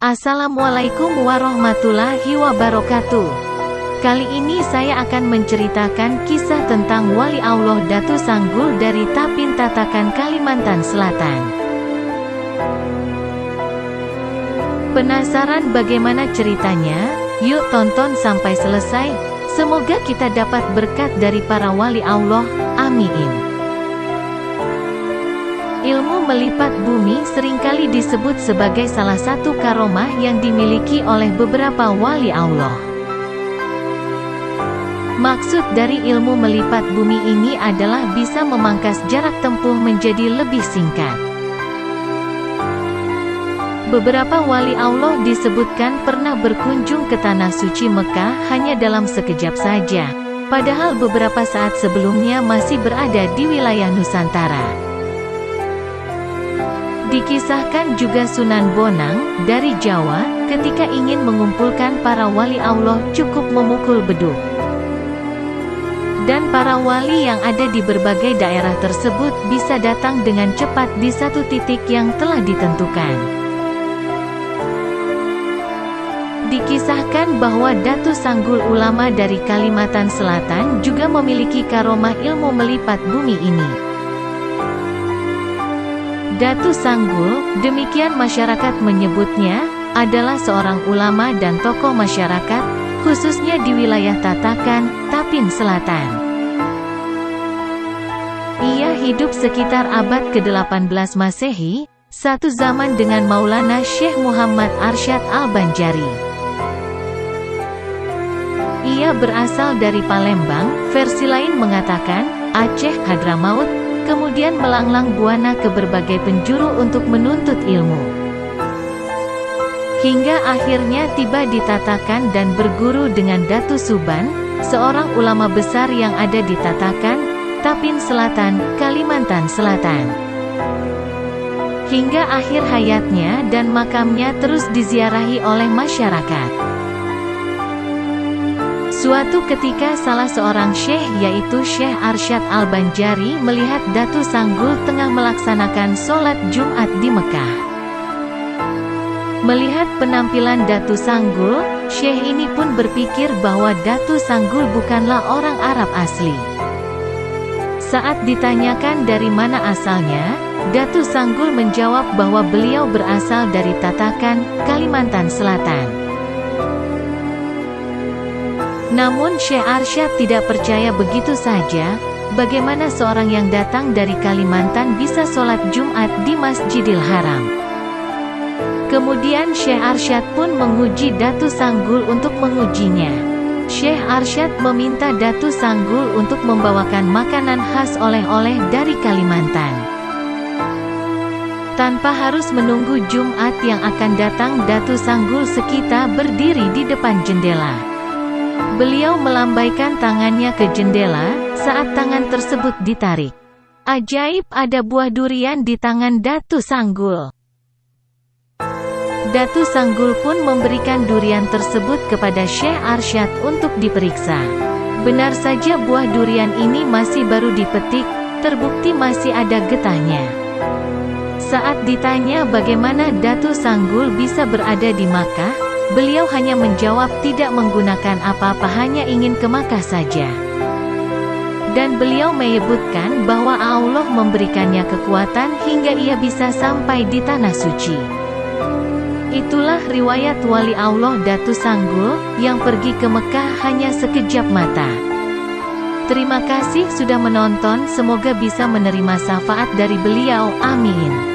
Assalamualaikum warahmatullahi wabarakatuh. Kali ini saya akan menceritakan kisah tentang Wali Allah Datu Sanggul dari Tapin Tatakan, Kalimantan Selatan. Penasaran bagaimana ceritanya? Yuk tonton sampai selesai. Semoga kita dapat berkat dari para wali Allah. Amin. Ilmu melipat bumi seringkali disebut sebagai salah satu karomah yang dimiliki oleh beberapa wali Allah. Maksud dari ilmu melipat bumi ini adalah bisa memangkas jarak tempuh menjadi lebih singkat. Beberapa wali Allah disebutkan pernah berkunjung ke Tanah Suci Mekah hanya dalam sekejap saja, padahal beberapa saat sebelumnya masih berada di wilayah Nusantara. Dikisahkan juga Sunan Bonang, dari Jawa, ketika ingin mengumpulkan para wali Allah cukup memukul beduk. Dan para wali yang ada di berbagai daerah tersebut bisa datang dengan cepat di satu titik yang telah ditentukan. Dikisahkan bahwa Datu Sanggul ulama dari Kalimantan Selatan juga memiliki karomah ilmu melipat bumi ini. Datu Sanggul, demikian masyarakat menyebutnya, adalah seorang ulama dan tokoh masyarakat, khususnya di wilayah Tatakan, Tapin Selatan. Ia hidup sekitar abad ke-18 Masehi, satu zaman dengan Maulana Syekh Muhammad Arsyad Al-Banjari. Ia berasal dari Palembang, versi lain mengatakan, Aceh Hadramaut, kemudian melanglang buana ke berbagai penjuru untuk menuntut ilmu. Hingga akhirnya tiba di Tatakan dan berguru dengan Datu Suban, seorang ulama besar yang ada di Tatakan, Tapin Selatan, Kalimantan Selatan. Hingga akhir hayatnya dan makamnya terus diziarahi oleh masyarakat. Suatu ketika salah seorang syekh yaitu Syekh Arsyad Al-Banjari melihat Datu Sanggul tengah melaksanakan sholat Jumat di Mekah. Melihat penampilan Datu Sanggul, syekh ini pun berpikir bahwa Datu Sanggul bukanlah orang Arab asli. Saat ditanyakan dari mana asalnya, Datu Sanggul menjawab bahwa beliau berasal dari Tatakan, Kalimantan Selatan. Namun Syekh Arsyad tidak percaya begitu saja, bagaimana seorang yang datang dari Kalimantan bisa sholat Jumat di Masjidil Haram. Kemudian Syekh Arsyad pun menguji Datu Sanggul untuk mengujinya. Syekh Arsyad meminta Datu Sanggul untuk membawakan makanan khas oleh-oleh dari Kalimantan. Tanpa harus menunggu Jumat yang akan datang, Datu Sanggul sekitar berdiri di depan jendela. Beliau melambaikan tangannya ke jendela, saat tangan tersebut ditarik. Ajaib, ada buah durian di tangan Datu Sanggul. Datu Sanggul pun memberikan durian tersebut kepada Syekh Arsyad untuk diperiksa. Benar saja buah durian ini masih baru dipetik, terbukti masih ada getahnya. Saat ditanya bagaimana Datu Sanggul bisa berada di Makkah, beliau hanya menjawab tidak menggunakan apa-apa, hanya ingin ke Makkah saja. Dan beliau menyebutkan bahwa Allah memberikannya kekuatan hingga ia bisa sampai di Tanah Suci. Itulah riwayat wali Allah Datu Sanggul, yang pergi ke Mekah hanya sekejap mata. Terima kasih sudah menonton, semoga bisa menerima syafaat dari beliau, amin.